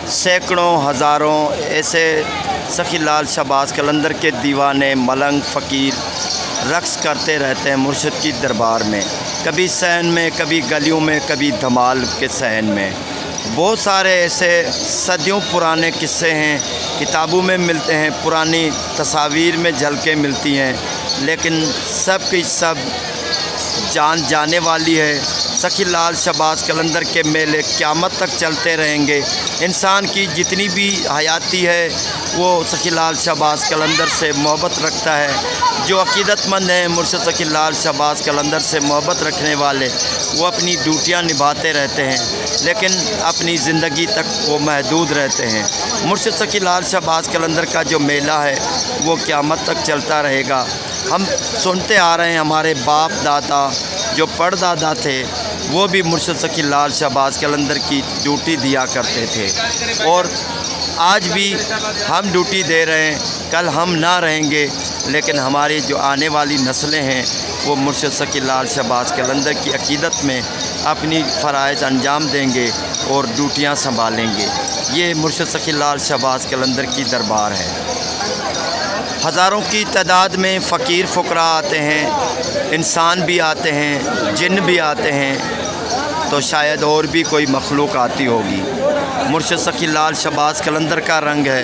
سینکڑوں ہزاروں ایسے سخی لال شہباز قلندر کے دیوانے ملنگ فقیر رقص کرتے رہتے ہیں مرشد کی دربار میں، کبھی صحن میں، کبھی گلیوں میں، کبھی دھمال کے صحن میں۔ بہت سارے ایسے صدیوں پرانے قصے ہیں، کتابوں میں ملتے ہیں، پرانی تصاویر میں جھلکیں ملتی ہیں، لیکن سب کی سب جان جانے والی ہے۔ سخی لال شہباز قلندر کے میلے قیامت تک چلتے رہیں گے۔ انسان کی جتنی بھی حیاتی ہے وہ سخی لال شہباز قلندر سے محبت رکھتا ہے۔ جو عقیدت مند ہیں مرشد سخی لال شہباز قلندر سے محبت رکھنے والے، وہ اپنی ڈیوٹیاں نبھاتے رہتے ہیں، لیکن اپنی زندگی تک وہ محدود رہتے ہیں۔ مرشد سخی لال شہباز قلندر کا جو میلہ ہے وہ قیامت تک چلتا رہے گا۔ ہم سنتے آ رہے ہیں، ہمارے باپ دادا جو پردادا تھے وہ بھی مرشد سخی لال شہباز قلندر کی ڈیوٹی دیا کرتے تھے، اور آج بھی ہم ڈیوٹی دے رہے ہیں۔ کل ہم نہ رہیں گے، لیکن ہماری جو آنے والی نسلیں ہیں وہ مرشد سخی لال شہباز قلندر کی عقیدت میں اپنی فرائض انجام دیں گے اور ڈیوٹیاں سنبھالیں گے۔ یہ مرشد سخی لال شہباز قلندر کی دربار ہے۔ ہزاروں کی تعداد میں فقیر فقراء آتے ہیں، انسان بھی آتے ہیں، جن بھی آتے ہیں، تو شاید اور بھی کوئی مخلوق آتی ہوگی۔ مرشد سخی لال شہباز قلندر کا رنگ ہے،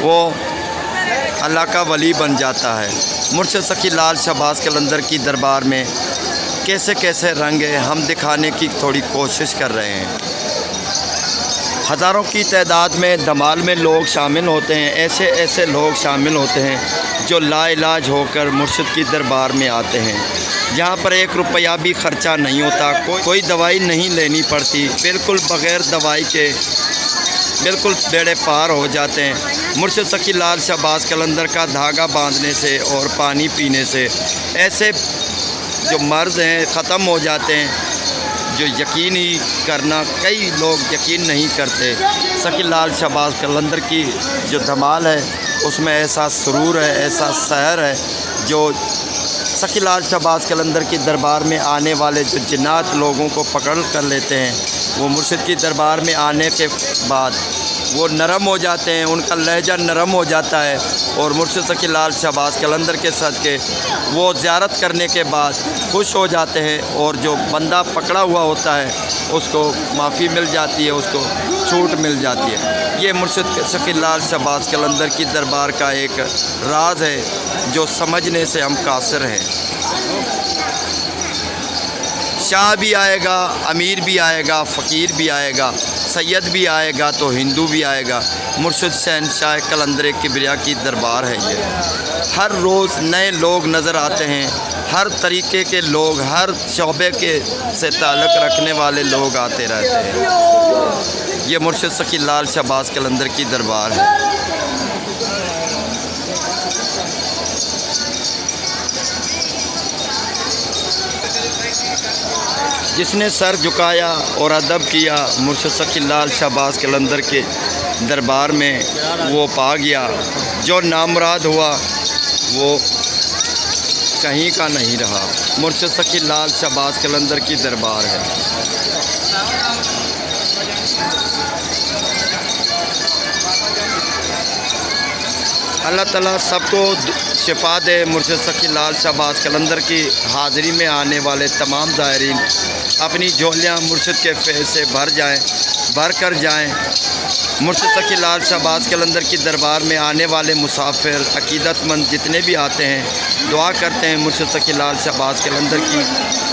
وہ اللہ کا ولی بن جاتا ہے۔ مرشد سخی لال شہباز قلندر کی دربار میں کیسے کیسے رنگ ہیں، ہم دکھانے کی تھوڑی کوشش کر رہے ہیں۔ ہزاروں کی تعداد میں دھمال میں لوگ شامل ہوتے ہیں، ایسے ایسے لوگ شامل ہوتے ہیں جو لا علاج ہو کر مرشد کی دربار میں آتے ہیں، جہاں پر 1 روپیہ بھی خرچہ نہیں ہوتا، کوئی دوائی نہیں لینی پڑتی، بالکل بغیر دوائی کے بالکل بیڑے پار ہو جاتے ہیں۔ مرشد سخی لال شہباز قلندر کا دھاگا باندھنے سے اور پانی پینے سے ایسے جو مرض ہیں ختم ہو جاتے ہیں، جو یقین ہی کرنا کئی لوگ یقین نہیں کرتے۔ سخی لال شہباز قلندر کی جو دھمال ہے اس میں ایسا سرور ہے، ایسا سحر ہے، جو سخی لال شہباز قلندر کی دربار میں آنے والے جو جنات لوگوں کو پکڑ کر لیتے ہیں، وہ مرشد کی دربار میں آنے کے بعد وہ نرم ہو جاتے ہیں، ان کا لہجہ نرم ہو جاتا ہے، اور مرشد سخی لال شہباز قلندر کے صدقے وہ زیارت کرنے کے بعد خوش ہو جاتے ہیں، اور جو بندہ پکڑا ہوا ہوتا ہے اس کو معافی مل جاتی ہے، اس کو چھوٹ مل جاتی ہے۔ یہ مرشد سخی لال شہباز قلندر کی دربار کا ایک راز ہے جو سمجھنے سے ہم قاصر ہیں۔ شاہ بھی آئے گا، امیر بھی آئے گا، فقیر بھی آئے گا، سید بھی آئے گا تو ہندو بھی آئے گا۔ مرشد شہنشاہ قلندر کبریا کی دربار ہے یہ۔ ہر روز نئے لوگ نظر آتے ہیں، ہر طریقے کے لوگ، ہر شعبے کے سے تعلق رکھنے والے لوگ آتے رہتے ہیں۔ یہ مرشد سخی لال شہباز قلندر کی دربار ہے۔ جس نے سر جھکایا اور ادب کیا مرشد سخی لال شہباز قلندر کے دربار میں، وہ پا گیا۔ جو نامراد ہوا وہ کہیں کا نہیں رہا۔ مرشد سخی لال شہباز قلندر کی دربار ہے۔ اللہ تعالیٰ سب کو شفا دے۔ مرشد سخی لال شہباز قلندر کی حاضری میں آنے والے تمام زائرین اپنی جھولیاں مرشد کے فیض سے بھر کر جائیں۔ مرشد سخی لال شہباز قلندر کی دربار میں آنے والے مسافر، عقیدت مند جتنے بھی آتے ہیں، دعا کرتے ہیں مرشد سخی لال شہباز قلندر کی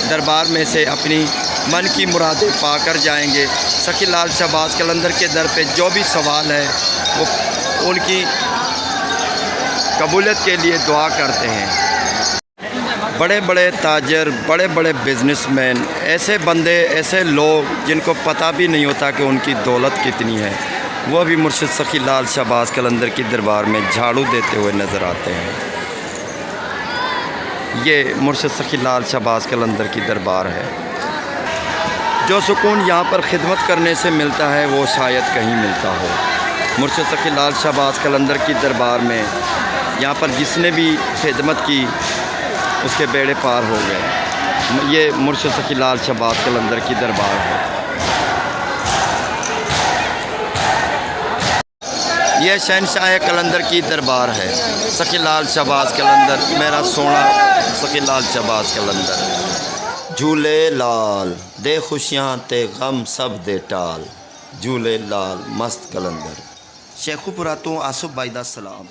دربار میں سے اپنی من کی مرادیں پا کر جائیں گے۔ سخی لال شہباز قلندر کے در پہ جو بھی سوال ہے وہ ان کی قبولیت کے لیے دعا کرتے ہیں۔ بڑے بڑے تاجر، بڑے بڑے بزنس مین، ایسے بندے، ایسے لوگ جن کو پتہ بھی نہیں ہوتا کہ ان کی دولت کتنی ہے، وہ بھی مرشد سخی لال شہباز قلندر کی دربار میں جھاڑو دیتے ہوئے نظر آتے ہیں۔ یہ مرشد سخی لال شہباز قلندر کی دربار ہے۔ جو سکون یہاں پر خدمت کرنے سے ملتا ہے وہ شاید کہیں ملتا ہو۔ مرشد سخی لال شہباز قلندر کی دربار میں یہاں پر جس نے بھی خدمت کی اس کے بیڑے پار ہو گئے۔ یہ مرشد سخی لال شہباز قلندر کی دربار ہے۔ یہ شہنشاہ کلندر کی دربار ہے، سخی لال شہباز کلندر، میرا سونا سخی لال شہباز کلندر۔ جھولے لال دے خوشیاں تے غم سب دے ٹال، جھولے لال مست کلندر۔ شیخو پورا تو آصف بھائی دا سلام۔